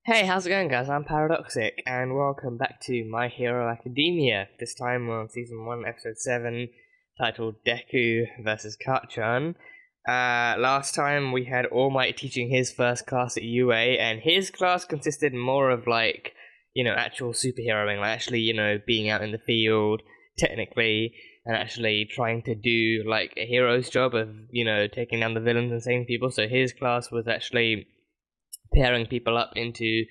Hey, how's it going, guys? I'm Paradoxic, and welcome back to My Hero Academia. This time we're on Season 1, Episode 7, titled Deku vs. Kacchan. Last time we had All Might teaching his first class at UA, and his class consisted more of, actual superheroing, actually, being out in the field, technically, and actually trying to do, a hero's job of, taking down the villains and saving people. So his class was actually pairing people up into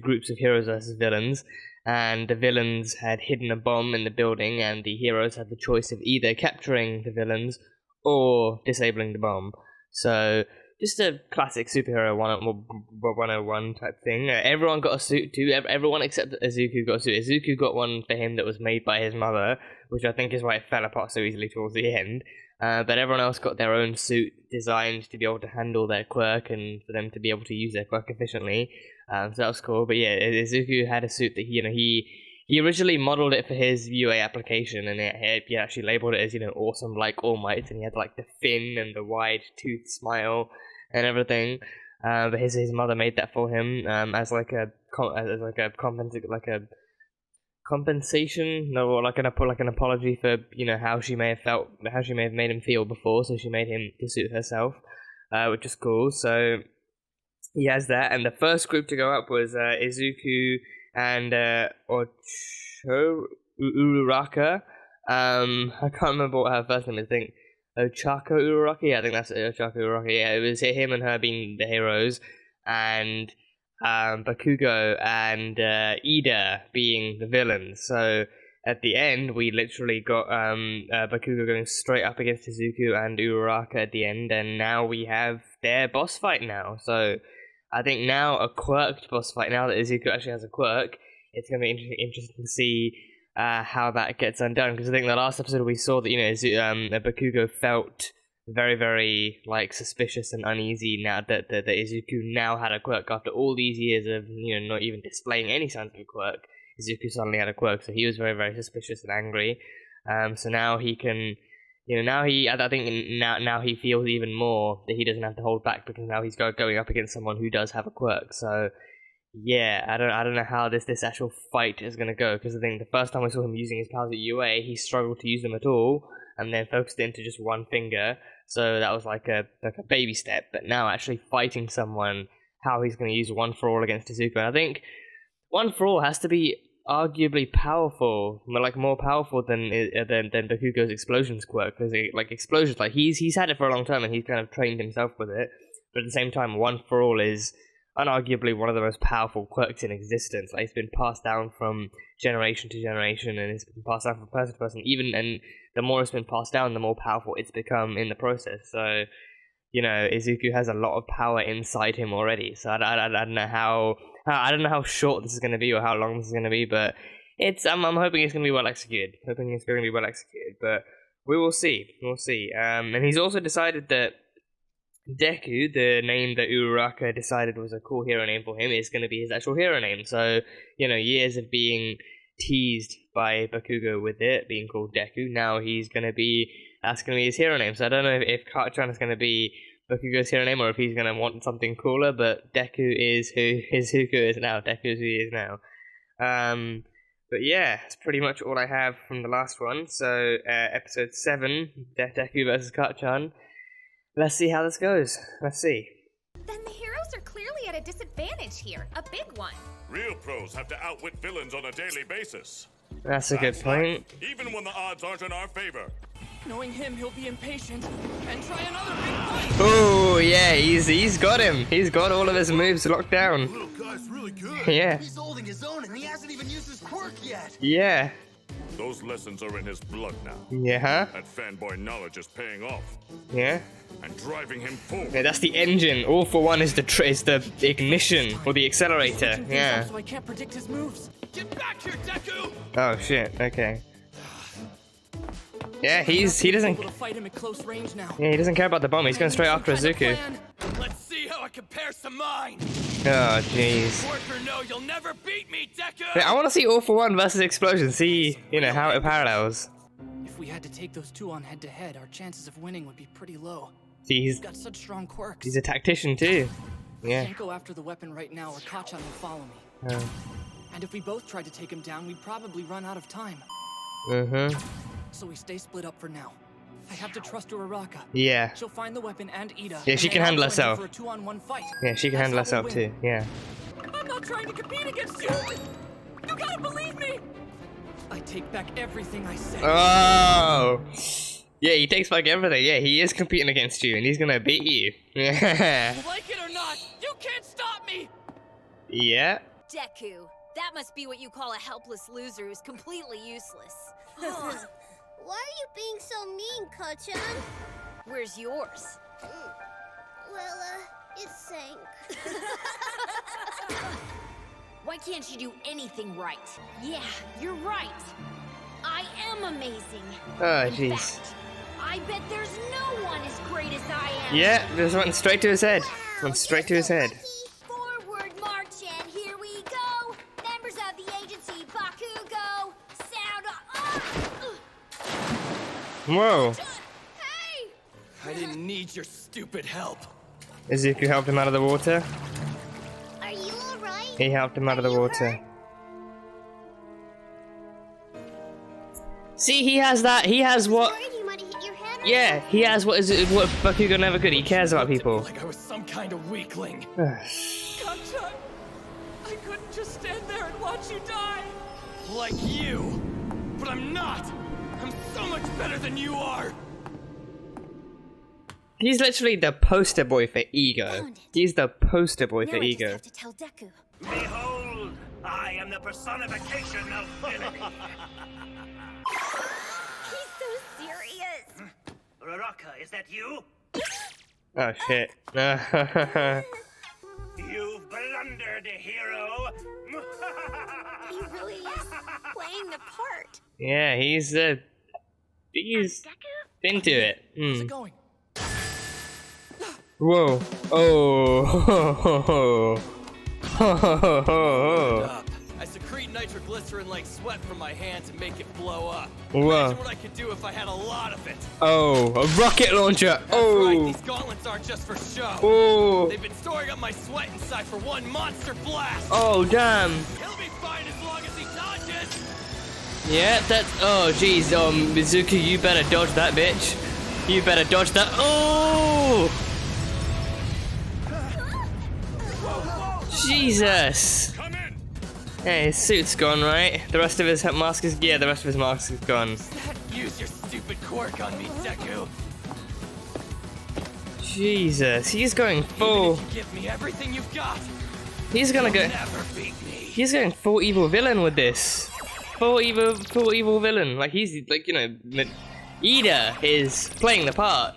groups of heroes versus villains, and the villains had hidden a bomb in the building, and the heroes had the choice of either capturing the villains or disabling the bomb. So just a classic superhero 101 type thing. Everyone got a suit too. Everyone except Izuku got a suit. Izuku got one for him that was made by his mother, which I think is why it fell apart so easily towards the end. But everyone else got their own suit designed to be able to handle their quirk and for them to be able to use their quirk efficiently. So that was cool. But yeah, Izuku had a suit that he originally modeled it for his UA application, and he actually labeled it as awesome like All Might, and he had the fin and the wide tooth smile and everything. But his mother made that for him as a compensation, no, or an apology for how she may have made him feel before. So she made him the suit herself, which is cool. So he has that, and the first group to go up was Izuku and Uraraka. I can't remember what her first name is. I think Ochako Uraraki. I think that's Ochako Uraraki. Yeah, it was him and her being the heroes, and Bakugo and Ida being the villains. So at the end, we literally got Bakugo going straight up against Izuku and Uraraka at the end, and now we have their boss fight now. So I think now a quirked boss fight, now that Izuku actually has a quirk, it's going to be interesting to see how that gets undone, because I think the last episode we saw that Bakugo felt very, very suspicious and uneasy now that Izuku now had a quirk after all these years of not even displaying any signs of a quirk. Izuku suddenly had a quirk, so he was very, very suspicious and angry. So now he can, I think now he feels even more that he doesn't have to hold back, because now he's going up against someone who does have a quirk. So yeah, I don't know how this actual fight is gonna go, because I think the first time we saw him using his powers at UA, he struggled to use them at all, and then focused into just one finger. So that was like a baby step. But now actually fighting someone, how he's going to use One For All against Izuku. And I think One For All has to be arguably powerful, more powerful than Bakugo's explosions quirk. Because explosions, he's had it for a long time and he's kind of trained himself with it. But at the same time, One For All is unarguably one of the most powerful quirks in existence. It's been passed down from generation to generation, and it's been passed down from person to person. And the more it's been passed down, the more powerful it's become in the process. So, Izuku has a lot of power inside him already. So I don't know how short this is going to be or how long this is going to be, but I'm hoping it's going to be well executed. But we will see. We'll see. And he's also decided that Deku, the name that Uraraka decided was a cool hero name for him, is going to be his actual hero name. So, years of being teased by Bakugo with it being called Deku, now that's going to be his hero name. So I don't know if Kacchan is going to be Bakugo's hero name or if he's going to want something cooler, but Deku is who Izuku is now. Deku is who he is now. But yeah, that's pretty much all I have from the last one. So, episode 7, Deku vs. Kacchan. Let's see how this goes. Let's see. Then the heroes are clearly at a disadvantage here. A big one. Real pros have to outwit villains on a daily basis. That's a good point. Even when the odds aren't in our favor. Knowing him, he'll be impatient and try another big fight. Oh yeah, he's got him. He's got all of his moves locked down. Little guy's really good. Yeah. He's holding his own and he hasn't even used his quirk yet. Yeah. Those lessons are in his blood now. Yeah. That fanboy knowledge is paying off. Yeah. And driving him forward. Yeah, that's the engine. All for one is the ignition or the accelerator. Yeah. So I can't predict his moves. Get back here, Deku! Oh shit. Okay. Yeah, he doesn't. Able to fight him at close range now. Yeah, he doesn't care about the bomb. He's going straight after Izuku. Let's see how it compares to mine. Oh jeez. Work or no, you'll never beat me, Deku. Yeah, I want to see All for One versus Explosion. See, how it parallels. If we had to take those two on head to head, our chances of winning would be pretty low. See, He's got such strong quirks. he's a tactician too. Yeah. Can't go after the weapon right now, or Kacchan will follow me. And if we both tried to take him down, we'd probably run out of time. So we stay split up for now. I have to trust Uraraka. Yeah. She'll find the weapon and Ida. Yeah, she and can then handle I'll join her herself. for a 2-on-1 fight. Yeah, she can That's handle how herself we'll too. win. Yeah. I'm not trying to compete against you! You gotta believe me! I take back everything I said. Oh. Yeah, he takes back everything. Yeah, he is competing against you, and he's gonna beat you. Yeah. Like it or not, you can't stop me! Yeah. Deku, that must be what you call a helpless loser who's completely useless. Why are you being so mean, Kacchan? Where's yours? Well, it sank. Why can't you do anything right? Yeah, you're right. I am amazing. Oh, In jeez. fact, I bet there's no one as great as I am. Yeah, this went straight to his head. Went straight to his head. Forward march, and here we go. Members of the agency, Bakugo, sound off. Whoa. Hey! I didn't need your stupid help. Izuku helped him out of the water. Are you alright? He helped him out of the water. See, he has that. He has what? Worried you might have hit your head. Yeah, he has what Bakugo never could. He cares about people. Like I was some kind of weakling. Kacchan! I couldn't just stand there and watch you die! Like you. But I'm not. I'm so much better than you are. He's literally the poster boy for ego. He's the poster boy Now for I just ego. have to tell Deku. Behold, I am the personification of villainy. He's so serious. Uraraka, is that you? Oh shit. You've blundered, hero. He really is playing the part. Yeah, he's into it. How's it going? Whoa. Oh. Up. I secrete nitroglycerin like sweat from my hands and make it blow up. Whoa. Imagine what I could do if I had a lot of it. Oh, a rocket launcher. That's right, Oh. these gauntlets aren't just for show. Oh. They've been storing up my sweat inside for one monster blast. Oh, damn. He'll be fine as long as he dodges. Yeah, that's. Oh, jeez. Mizuki, you better dodge that, bitch. You better dodge that. Oh. Jesus. Come in. Hey, his suit's gone, right? The rest of his mask is. Yeah, the rest of his mask is gone. Use your stupid quirk on me, Deku. Jesus, he's going full. Even if you give me everything you've got, He's gonna go. you'll never beat me. He's going full evil villain with this. Full evil villain. Like he's like Ida is playing the part,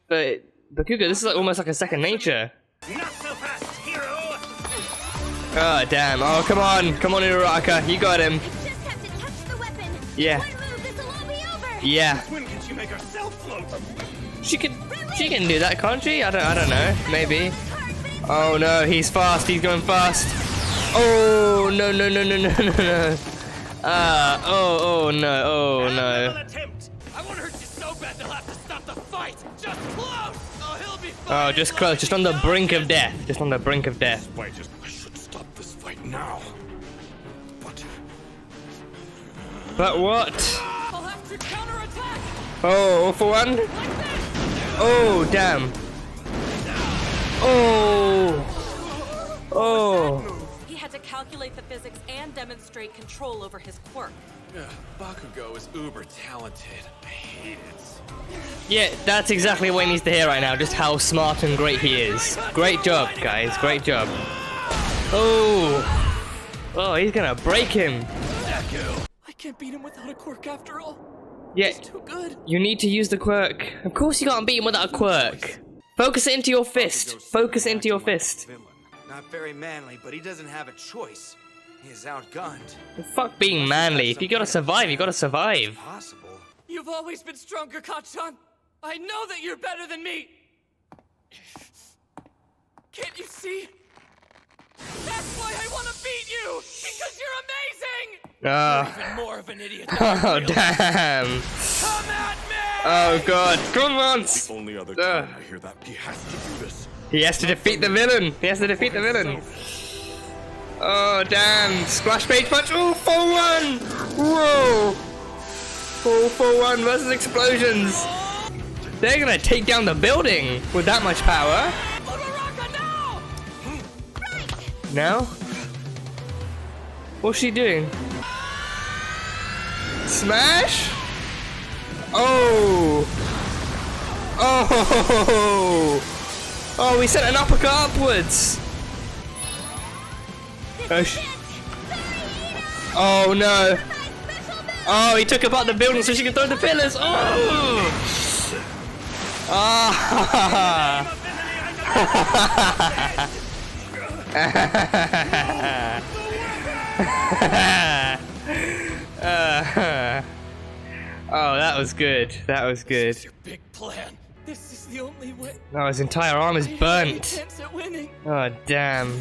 but Bakugo, this is like almost like a second nature. Not so fast, hero. Oh damn! Oh come on, Uraraka, you got him. I just have to touch the weapon. Yeah. One move, this'll all be over. Yeah, When can she make herself float? she can do that, can't she? I don't know, maybe. Oh no, he's fast. He's going fast. Oh no. Oh no. Oh Admirable no. attempt. I want to hurt you so bad they'll have to stop the fight. Just close. Oh, he'll be fine. Oh, as just long close, as just he on the brink of dodges. death. Just on the brink of death. Wait, I should stop this fight now. But what? I'll have to counterattack! Oh, all for one? Like this! Oh, damn. Oh. He had to calculate the physics and demonstrate control over his quirk. Bakugo is uber talented. I hate it. Yeah, that's exactly what he needs to hear right now, just how smart and great he is. Great job, guys, great job. Oh. Oh, he's gonna break him. Deku. I can't beat him without a quirk after all. Yeah, He's too good. you need to use the quirk. Of course you can't beat him without a quirk. Focus it into your fist. Focus it into your fist. Not very manly, but he doesn't have a choice. He is outgunned. Fuck being manly. If you gotta survive, you gotta survive. Possible. You've always been stronger, Kacchan. I know that you're better than me. Can't you see? That's why I want to beat you! Because you're amazing! Ah. Even more of an idiot. Oh, damn. Come at me! Oh, God. Come on. Only other time I hear that he has to do this. He has to defeat the villain. He has to defeat the villain. Oh, damn. Splash page punch. Oh, 4-1. Whoa. 4-4-1 versus explosions. They're gonna take down the building with that much power. No? What's she doing? Smash? Oh! Oh! Oh, we sent an uppercut upwards! Oh no! Oh, he took apart the building so she can throw the pillars! Oh! Ah! Oh, that was good. That was good. This is your big plan. This is the only way. Oh, his entire arm is burnt. Oh, damn.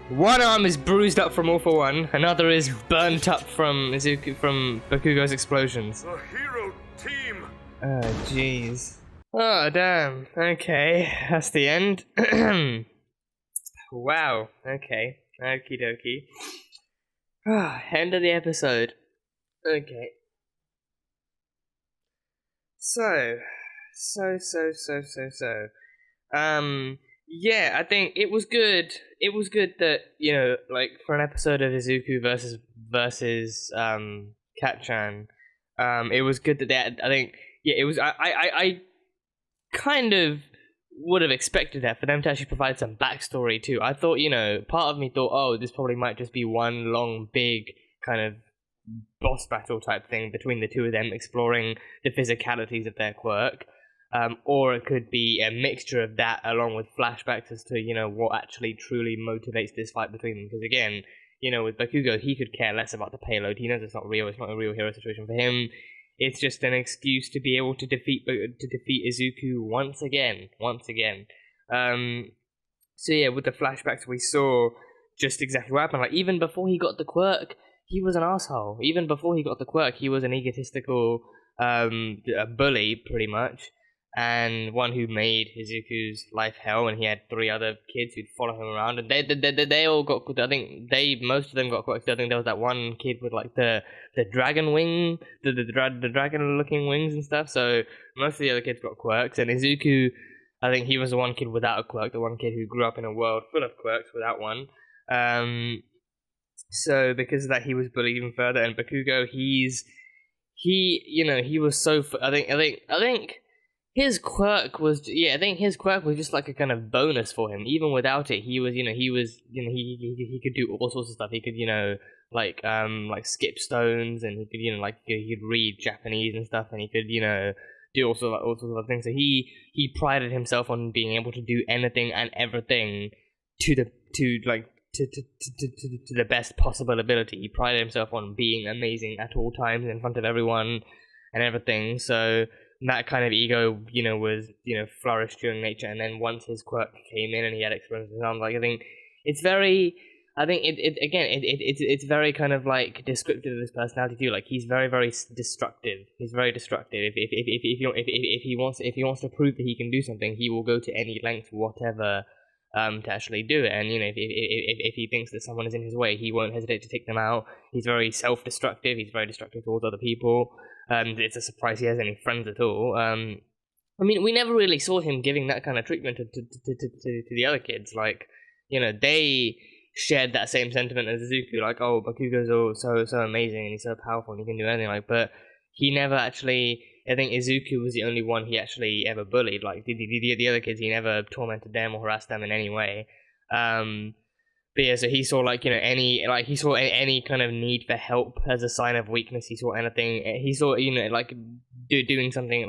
One arm is bruised up from All For One. Another is burnt up from Bakugo's explosions. The hero team. Oh, jeez. Oh, damn. Okay, that's the end. Wow. Okay. Okie dokie. End of the episode. Okay. So. Yeah, I think it was good. It was good that, you know, like, for an episode of Izuku versus Kacchan, it was good that they had, I think, yeah, it was, I kind of would have expected that, for them to actually provide some backstory too. I thought, you know, part of me thought, oh, this probably might just be one long, big, kind of boss battle type thing between the two of them, exploring the physicalities of their quirk. Or it could be a mixture of that along with flashbacks as to, you know, what actually truly motivates this fight between them. Because again, you know, with Bakugo, he could care less about the payload. He knows it's not real. It's not a real hero situation for him. It's just an excuse to be able to defeat Izuku once again. So yeah, with the flashbacks we saw just exactly what happened. Like, even before he got the quirk, he was an asshole. Even before he got the quirk, he was an egotistical a bully, pretty much. And one who made Izuku's life hell, and he had 3 other kids who'd follow him around, and they all got, I think most of them got quirks. I think there was that one kid with like the dragon wing, the dragon looking wings and stuff. So most of the other kids got quirks, and Izuku, I think he was the one kid without a quirk, the one kid who grew up in a world full of quirks without one. So because of that, he was bullied even further. And Bakugo, he was so, I think his quirk was, I think his quirk was just like a kind of bonus for him. Even without it, he could do all sorts of stuff. He could, like skip stones, and he could, he could read Japanese and stuff, and he could, do all sorts of other things. So he prided himself on being able to do anything and everything to the best possible ability. He prided himself on being amazing at all times in front of everyone and everything. So that kind of ego, was, flourished during nature. And then once his quirk came in and he had experience with arms, like, I think it's very kind of like descriptive of his personality too. Like, he's very, very destructive. He's very destructive. If he wants to prove that he can do something, he will go to any length, whatever, to actually do it. And if he thinks that someone is in his way, he won't hesitate to take them out. He's very self-destructive. He's very destructive towards other people. It's a surprise he has any friends at all. I mean, we never really saw him giving that kind of treatment to the other kids. Like, they shared that same sentiment as Izuku. Like, oh, Bakugo's so amazing and he's so powerful and he can do anything. Like, but he never actually. I think Izuku was the only one he actually ever bullied. Like, the other kids, he never tormented them or harassed them in any way. But yeah, so he saw any kind of need for help as a sign of weakness. He saw anything. He saw doing something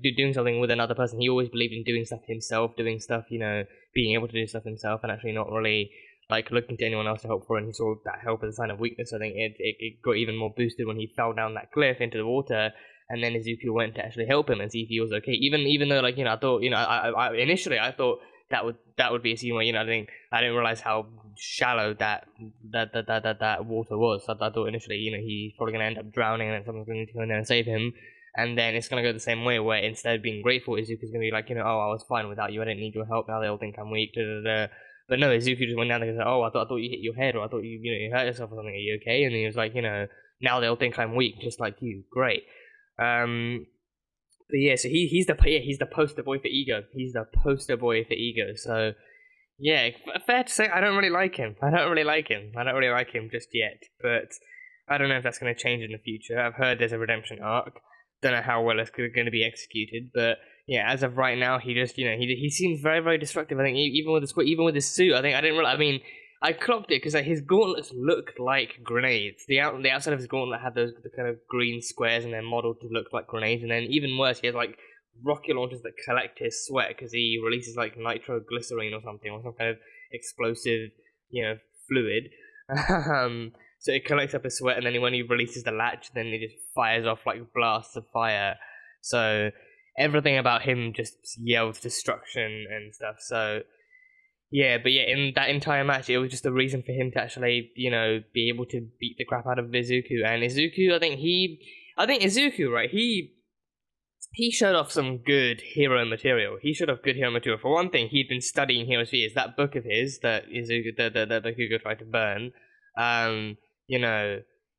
doing something with another person. He always believed in doing stuff himself, being able to do stuff himself, and actually not really like looking to anyone else to help for it. And he saw that help as a sign of weakness. I think it got even more boosted when he fell down that cliff into the water. And then Izuku went to actually help him and see if he was okay. Even though, I thought, I initially I thought that would be a scene where, I didn't realize how shallow that water was. So I thought initially, he's probably gonna end up drowning and then someone's going to go in there and save him. and then it's gonna go the same way, where instead of being grateful, Izuku's gonna be like, oh, I was fine without you, I didn't need your help, now they all think I'm weak, da da da. But no, Izuku just went down there and said, oh, I thought you hit your head, or I thought you hurt yourself or something, are you okay? And he was like, now they'll think I'm weak, just like you, great. But yeah, so he's the poster boy for ego. He's the poster boy for ego. So yeah, fair to say, I don't really like him. I don't really like him just yet. But I don't know if that's going to change in the future. I've heard there's a redemption arc. Don't know how well it's going to be executed. But yeah, as of right now, he just he seems very, very destructive. I think even with his suit, I clocked it because his gauntlets looked like grenades. The outside of his gauntlet had the kind of green squares, and they're modeled to look like grenades. And then even worse, he has like rocket launchers that collect his sweat because he releases like nitroglycerine or something, or some kind of explosive, fluid. So it collects up his sweat, and then when he releases the latch, then it just fires off like blasts of fire. So everything about him just yells destruction and stuff. So. Yeah, but yeah, in that entire match, it was just a reason for him to actually, be able to beat the crap out of Izuku. And Izuku, I think Izuku, right, he showed off some good hero material. For one thing, he'd been studying Heroes Fears, that book of his that Izuku, that Bakugo tried to burn.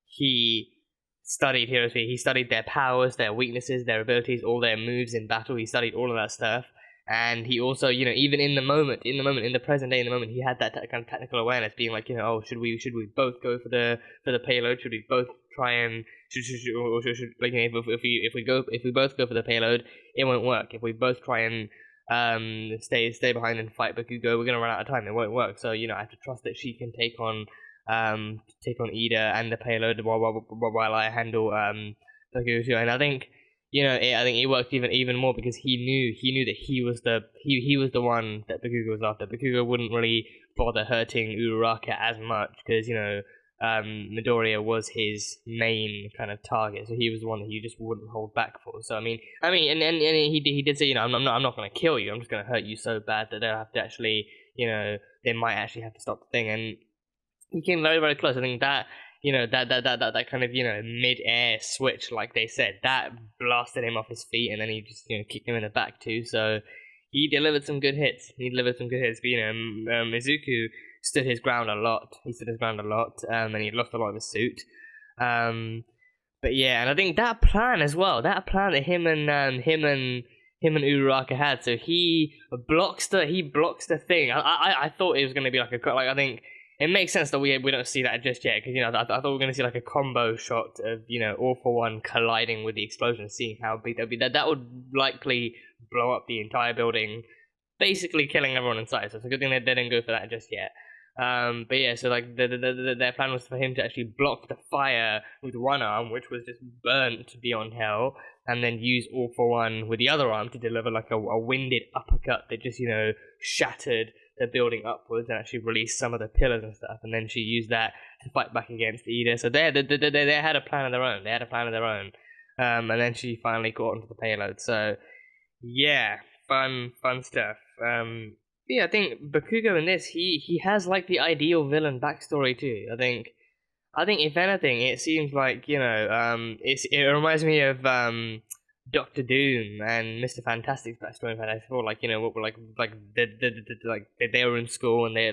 He studied Heroes Fears. He studied their powers, their weaknesses, their abilities, all their moves in battle. He studied all of that stuff. And he also, even in the present day, he had that kind of technical awareness, being like, oh, should we both go for the payload? Should we both try and if we both go for the payload, it won't work. If we both try and stay behind and fight Bakugo, we're gonna run out of time. It won't work. So I have to trust that she can take on Ida and the payload while I handle Bakugo. And I think. I think it worked even more because he knew that he was the one that Bakugo was after. Bakugo wouldn't really bother hurting Uraraka as much because Midoriya was his main kind of target, so he was the one that he just wouldn't hold back for. So and he did say, I'm not going to kill you. I'm just going to hurt you so bad that they'll have to actually, they might actually have to stop the thing. And he came very, very close. I think that. That kind of, mid-air switch, like they said, that blasted him off his feet, and then he just, kicked him in the back too, so he delivered some good hits. But, Izuku stood his ground a lot. And he lost a lot of his suit. But yeah, and I think that plan as well, that him and Uraraka had, so he blocks the thing. I thought it was going to be like I think... It makes sense that we don't see that just yet, because I thought we were going to see like a combo shot of All For One colliding with the explosion, seeing how big that would be. That would likely blow up the entire building, basically killing everyone inside. So it's a good thing they didn't go for that just yet. But yeah, so like their plan was for him to actually block the fire with one arm, which was just burnt beyond hell, and then use All For One with the other arm to deliver like a winded uppercut that just shattered the building upwards and actually released some of the pillars and stuff, and then she used that to fight back against Ida. So they had a plan of their own. And then she finally got onto the payload. So yeah, fun stuff. Yeah, I think Bakugo in this, he has like the ideal villain backstory too. I think if anything, it seems like it reminds me of Doctor Doom and Mr. Fantastic's backstory in Fantastic Four, they were in school and they're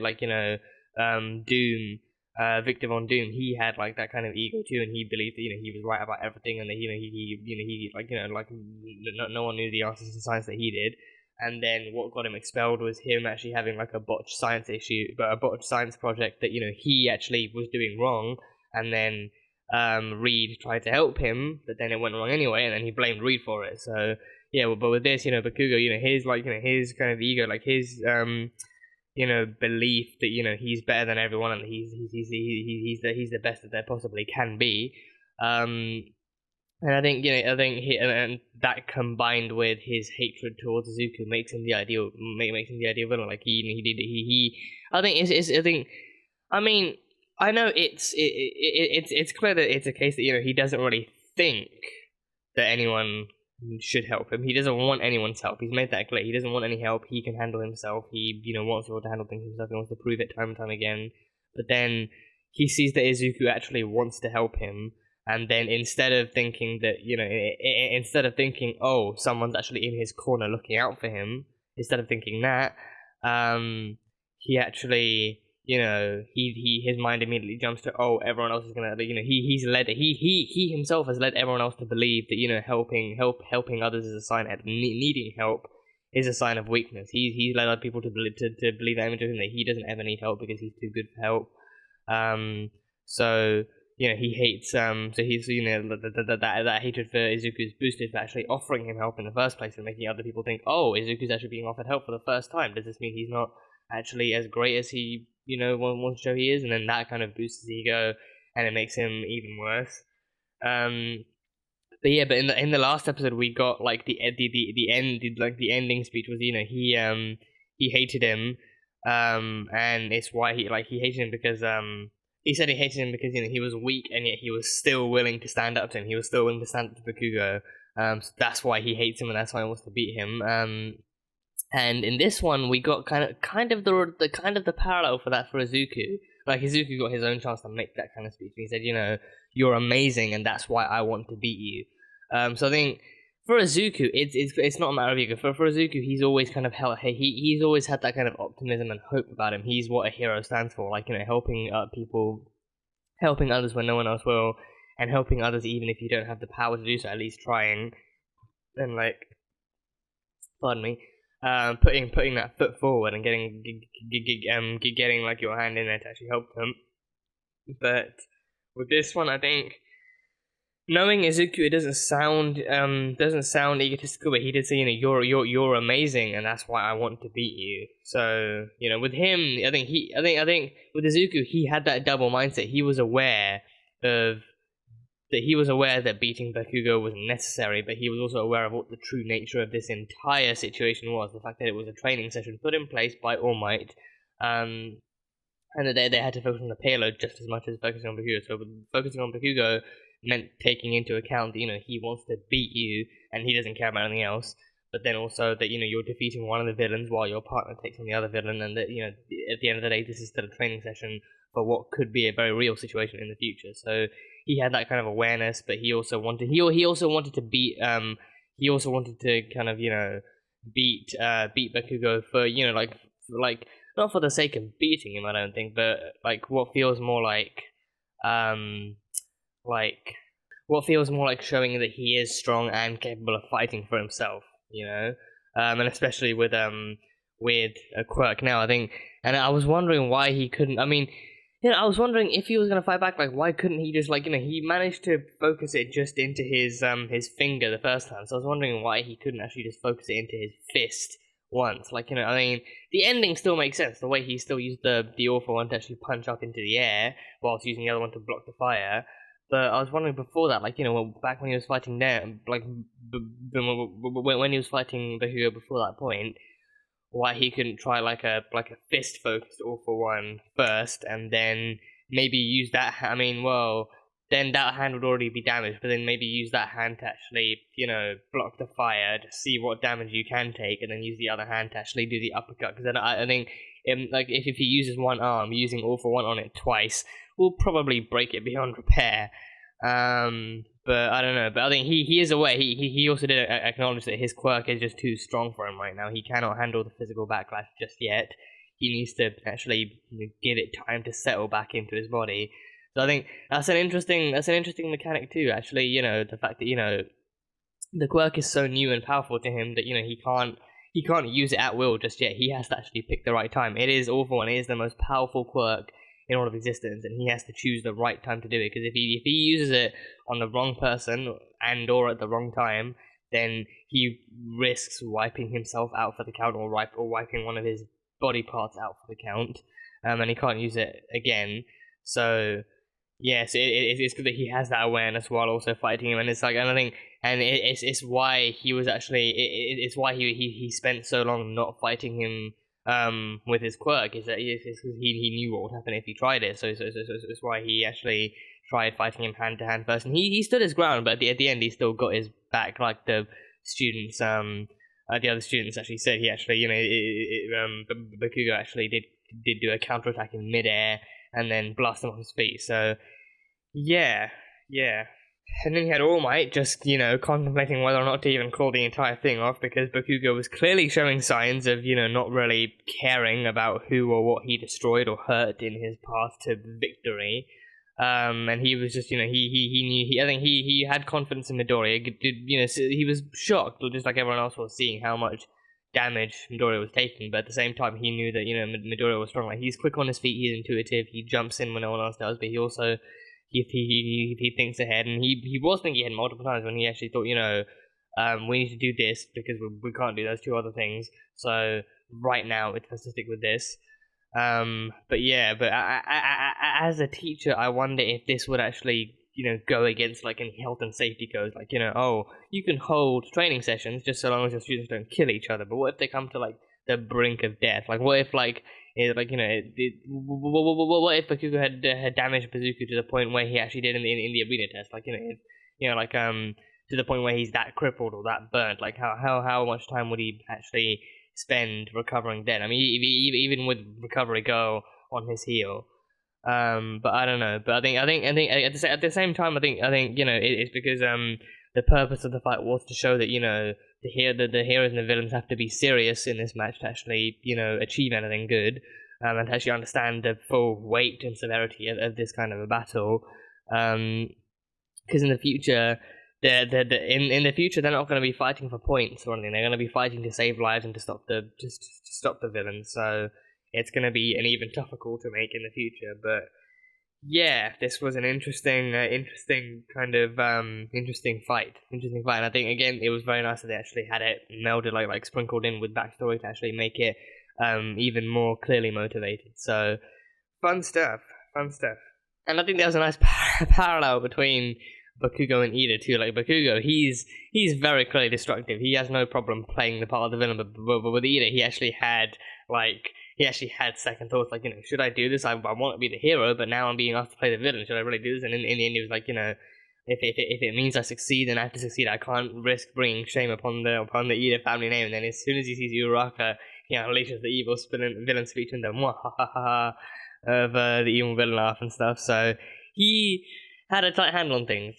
Doom, Victor Von Doom, he had like that kind of ego too, and he believed that he was right about everything, and that no one knew the answers to science that he did. And then what got him expelled was him actually having like a botched science project that he actually was doing wrong, and then Reed tried to help him, but then it went wrong anyway, and then he blamed Reed for it. So yeah, but with this, Bakugo, his his kind of ego, like his belief that he's better than everyone and he's the best that there possibly can be. And I think and that combined with his hatred towards Izuku makes him the ideal villain. Like I know it's clear that it's a case that he doesn't really think that anyone should help him. He doesn't want anyone's help. He's made that clear. He doesn't want any help. He can handle himself. He wants people to handle things himself. He wants to prove it time and time again. But then he sees that Izuku actually wants to help him, and then instead of thinking that, instead of thinking, oh, someone's actually in his corner looking out for him, instead of thinking that, he actually, his mind immediately jumps to, oh, everyone else is gonna, he himself has led everyone else to believe that, helping others is a sign of needing help is a sign of weakness. He's led other people to believe that image of him, that he doesn't ever need help because he's too good for help. So he hates, so he's, that hatred for Izuku is boosted for actually offering him help in the first place and making other people think, oh, Izuku's actually being offered help for the first time. Does this mean he's not actually as great as he, wants to show he is? And then that kind of boosts his ego, and it makes him even worse. But in the last episode we got like the ending speech was, he hated him, and it's why he hated him because he said he hated him because he was weak, and yet he was still willing to stand up to him. He was still willing to stand up to Bakugo. So that's why he hates him, and that's why he wants to beat him. And in this one, we got kind of the parallel for that for Izuku. Like Izuku got his own chance to make that kind of speech. He said, you're amazing, and that's why I want to beat you. So I think for Izuku, it's not a matter of ego. For Izuku, he's always kind of he's always had that kind of optimism and hope about him. He's what a hero stands for, like helping people, helping others when no one else will, and helping others even if you don't have the power to do so, at least trying, and pardon me, putting that foot forward and getting like your hand in there to actually help them. But with this one, I think, knowing Izuku, it doesn't sound egotistical, but he did say, you're amazing, and that's why I want to beat you. So, with him, I think with Izuku, he had that double mindset. He was aware that beating Bakugo was necessary, but he was also aware of what the true nature of this entire situation was. The fact that it was a training session put in place by All Might, and that they had to focus on the payload just as much as focusing on Bakugo. So focusing on Bakugo meant taking into account that, he wants to beat you and he doesn't care about anything else, but then also that, you're defeating one of the villains while your partner takes on the other villain, and that, at the end of the day, this is still a training session for what could be a very real situation in the future. So he had that kind of awareness, but he also wanted to beat beat Bakugo for, like not for the sake of beating him, I don't think, but what feels more like showing that he is strong and capable of fighting for himself, and especially with a quirk now, I think. And I was wondering why he couldn't. I mean, I was wondering if he was gonna fight back, why couldn't he just he managed to focus it just into his finger the first time, so I was wondering why he couldn't actually just focus it into his fist once. I mean, the ending still makes sense, the way he still used the awful one to actually punch up into the air whilst using the other one to block the fire. But I was wondering before that, back when he was fighting there, when he was fighting Bakugo before that point, why he couldn't try like a fist focused awful one first, and then maybe use that. I mean, well, then that hand would already be damaged, but then maybe use that hand to actually, block the fire to see what damage you can take, and then use the other hand to actually do the uppercut. Because then I think, if he uses one arm, using all for one on it twice will probably break it beyond repair. But I don't know. But I think he is aware. He also did acknowledge that his quirk is just too strong for him right now. He cannot handle the physical backlash just yet. He needs to actually give it time to settle back into his body. So I think that's an interesting mechanic too. Actually, the fact that the quirk is so new and powerful to him that he can't use it at will just yet. He has to actually pick the right time. It is awful, and it is the most powerful quirk in all of existence, and he has to choose the right time to do it. Because if he uses it on the wrong person and or at the wrong time, then he risks wiping himself out for the count, or wiping one of his body parts out for the count, and he can't use it again. So yes, it's good that he has that awareness while also fighting him, and it's and I think, and it's why he was actually it's why he spent so long not fighting him with his quirk, is that he knew what would happen if he tried it. So it's why he actually tried fighting him hand to hand first, and he stood his ground, but at the end he still got his back, like the students the other students actually said. He actually Bakugo actually did do a counterattack in midair and then blast him off his feet. So yeah. And then you had All Might just, contemplating whether or not to even call the entire thing off, because Bakugo was clearly showing signs of, not really caring about who or what he destroyed or hurt in his path to victory. And he was just, he knew, I think he had confidence in Midoriya. He was shocked, just like everyone else was, seeing how much damage Midoriya was taking, but at the same time, he knew that, Midoriya was strong. Like, he's quick on his feet, he's intuitive, he jumps in when no one else does, but he also... He thinks ahead, and he was thinking ahead multiple times when he actually thought, we need to do this because we can't do those two other things. So right now it's best to stick with this. But as a teacher, I wonder if this would actually go against like any health and safety codes. Like you can hold training sessions just so long as your students don't kill each other. But what if they come to like the brink of death? Like what if what if Bakugo had damaged Bazooka to the point where he actually did in the arena test? Like to the point where he's that crippled or that burnt. Like how much time would he actually spend recovering then? I mean, even with Recovery Girl on his heel. But I don't know. But I think at the same time, I think it's because the purpose of the fight was to show that the heroes and the villains have to be serious in this match to actually achieve anything good, and to actually understand the full weight and severity of this kind of a battle. Because in the future, in the future they're not going to be fighting for points or anything. They're going to be fighting to save lives and to stop the villains. So it's going to be an even tougher call to make in the future. But yeah, this was an interesting fight. And I think again it was very nice that they actually had it melded, like sprinkled in with backstory to actually make it even more clearly motivated. So fun stuff. And I think there was a nice parallel between Bakugo and Ida too. Like Bakugo, he's very clearly destructive. He has no problem playing the part of the villain, but with Ida, he actually had second thoughts. Like, should I do this? I want to be the hero, but now I'm being asked to play the villain. Should I really do this? And in the end, he was like, if it means I succeed, then I have to succeed. I can't risk bringing shame upon the Ida family name. And then as soon as he sees Uraraka, he unleashes the evil villain speech and the mwahahaha of the evil villain laugh and stuff. So he had a tight handle on things.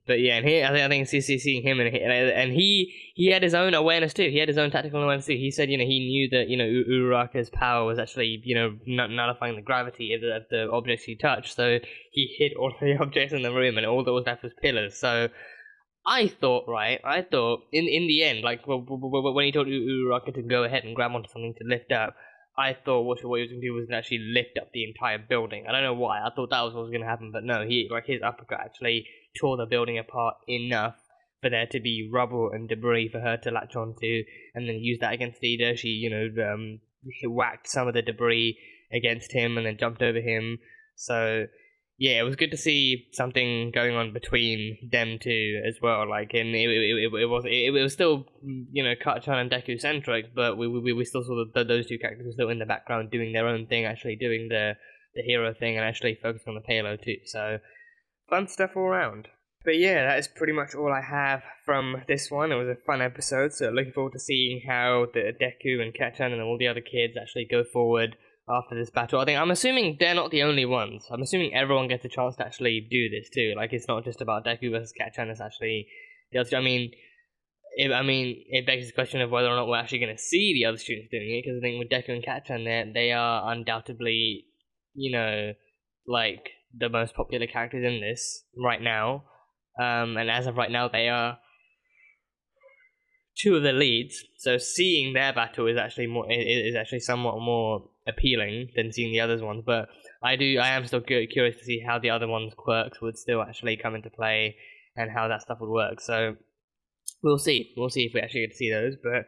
But yeah, and here I think seeing him and he had his own awareness too. He had his own tactical awareness too. He said he knew that Uraraka's power was actually nullifying the gravity of the objects he touched. So he hit all the objects in the room, and all that was left was pillars. So I thought in the end, like when he told Uraraka to go ahead and grab onto something to lift up, I thought what he was going to do was actually lift up the entire building. I don't know why. I thought that was what was going to happen, but no. His uppercut actually tore the building apart enough for there to be rubble and debris for her to latch onto, and then use that against Ida. She, whacked some of the debris against him and then jumped over him. So yeah, it was good to see something going on between them two as well. Like, and it was still Kacchan and Deku centric, but we still saw that those two characters were still in the background doing their own thing, actually doing the hero thing, and actually focusing on the payload too. So fun stuff all around. But yeah, that is pretty much all I have from this one. It was a fun episode, so looking forward to seeing how the Deku and Kacchan and all the other kids actually go forward after this battle. I'm assuming they're not the only ones. I'm assuming everyone gets a chance to actually do this too. Like, it's not just about Deku versus Kacchan. It's actually the other. It begs the question of whether or not we're actually going to see the other students doing it. Because I think with Deku and Kacchan, they are undoubtedly, like the most popular characters in this right now. And as of right now, they are two of the leads. So seeing their battle is actually somewhat more appealing than seeing the others ones, but I am still curious to see how the other ones' quirks would still actually come into play and how that stuff would work. So we'll see if we actually get to see those. But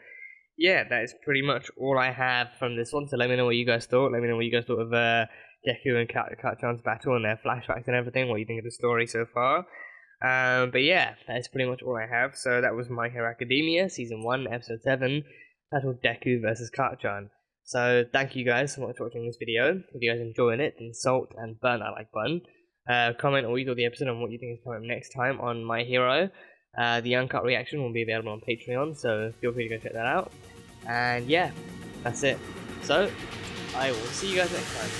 yeah, that is pretty much all I have from this one. So let me know what you guys thought. Let me know what you guys thought of Deku and Kacchan's battle and their flashbacks and everything. What you think of the story so far. But yeah, that is pretty much all I have. So that was My Hero Academia Season 1, Episode 7, titled Deku vs. Kacchan. So thank you guys so much for watching this video. If you guys enjoyed it, then salt and burn that like button. Comment or you thought the episode and what you think is coming up next time on My Hero. The uncut reaction will be available on Patreon, so feel free to go check that out. And yeah, that's it. So I will see you guys next time.